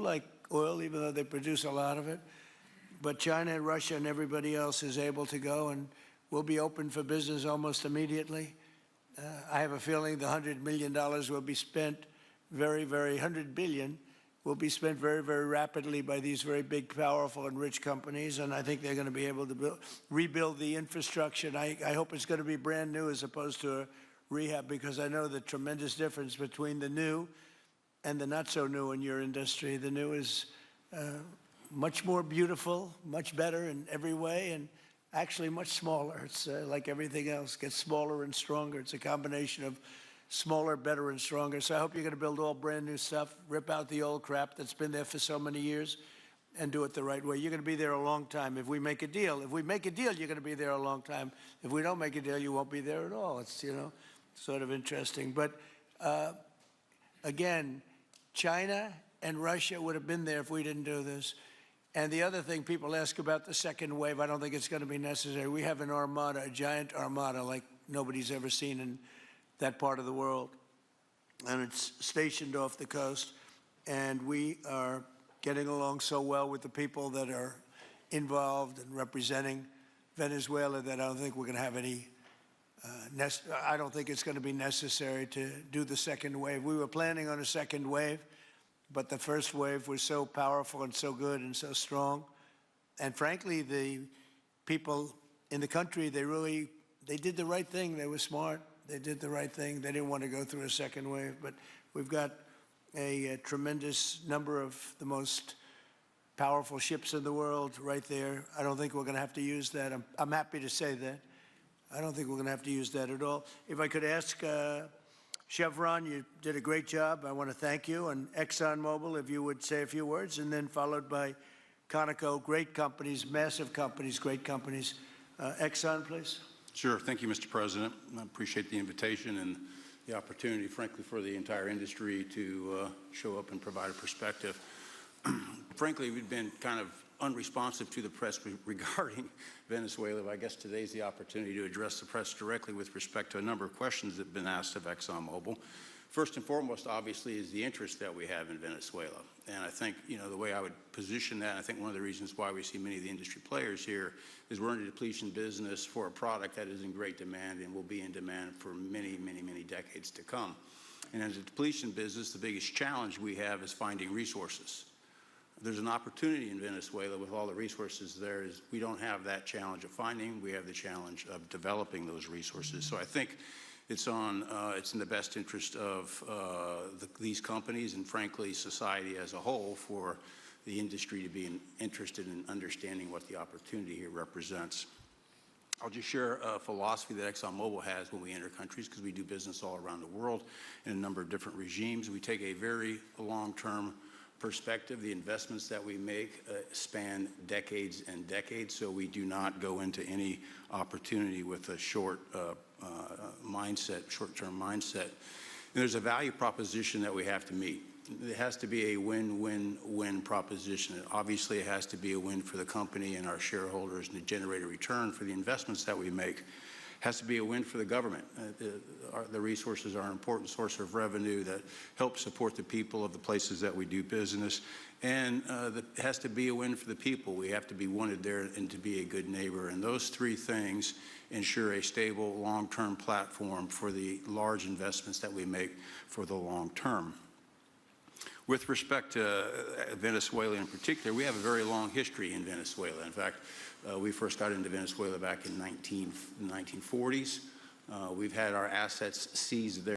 like oil, even though they produce a lot of it. But China and Russia and everybody else is able to go, and we'll be open for business almost immediately. I have a feeling the $100 million will be spent $100 billion will be spent very, very rapidly by these very big, powerful, and rich companies, and I think they're going to be able to rebuild the infrastructure. And I hope it's going to be brand new as opposed to a rehab, because I know the tremendous difference between the new and the not so new in your industry. The new is much more beautiful, much better in every way, and actually much smaller. It's like everything else, gets smaller and stronger. It's a combination of smaller, better, and stronger. So I hope you're going to build all brand new stuff, rip out the old crap that's been there for so many years, and do it the right way. You're going to be there a long time. If we make a deal, you're going to be there a long time. If we don't make a deal, you won't be there at all. It's, you know, sort of interesting. But again, China and Russia would have been there if we didn't do this. And the other thing people ask about the second wave, I don't think it's going to be necessary. We have an armada, a giant armada like nobody's ever seen in that part of the world, and it's stationed off the coast, and we are getting along so well with the people that are involved and representing Venezuela that I don't think we're going to have any, I don't think it's going to be necessary to do the second wave. We were planning on a second wave, but the first wave was so powerful and so good and so strong, and frankly, the people in the country, they did the right thing. They were smart. They did the right thing. They didn't want to go through a second wave, but we've got a tremendous number of the most powerful ships in the world right there. I don't think we're going to have to use that. I'm happy to say that. I don't think we're going to have to use that at all. If I could ask Chevron, you did a great job. I want to thank you. And ExxonMobil, if you would say a few words, and then followed by KICO, great companies, massive companies, great companies. Exxon, please. Sure. Thank you, Mr. President. I appreciate the invitation and the opportunity, frankly, for the entire industry to show up and provide a perspective. Frankly, we've been kind of unresponsive to the press regarding Venezuela. I guess today's the opportunity to address the press directly with respect to a number of questions that have been asked of ExxonMobil. First and foremost, obviously, is the interest that we have in Venezuela. And I think, you know, the way I would position that, I think one of the reasons why we see many of the industry players here is we're in a depletion business for a product that is in great demand and will be in demand for many, many, many decades to come. And as a depletion business, the biggest challenge we have is finding resources. There's an opportunity in Venezuela with all the resources there. Is we don't have that challenge of finding, we have the challenge of developing those resources. So I think it's in the best interest of these companies and, frankly, society as a whole for the industry to be interested in understanding what the opportunity here represents. I'll just share a philosophy that ExxonMobil has when we enter countries, because we do business all around the world in a number of different regimes. We take a very long-term perspective. The investments that we make span decades and decades, so we do not go into any opportunity with a short-term mindset. And there's a value proposition that we have to meet. It has to be a win-win-win proposition. Obviously, it has to be a win for the company and our shareholders and to generate a return for the investments that we make. It has to be a win for the government. The resources are an important source of revenue that help support the people of the places that we do business. And it has to be a win for the people. We have to be wanted there and to be a good neighbor. And those three things ensure a stable, long-term platform for the large investments that we make for the long term. With respect to Venezuela in particular, we have a very long history in Venezuela. In fact, we first got into Venezuela back in the 1940s. We've had our assets seized there.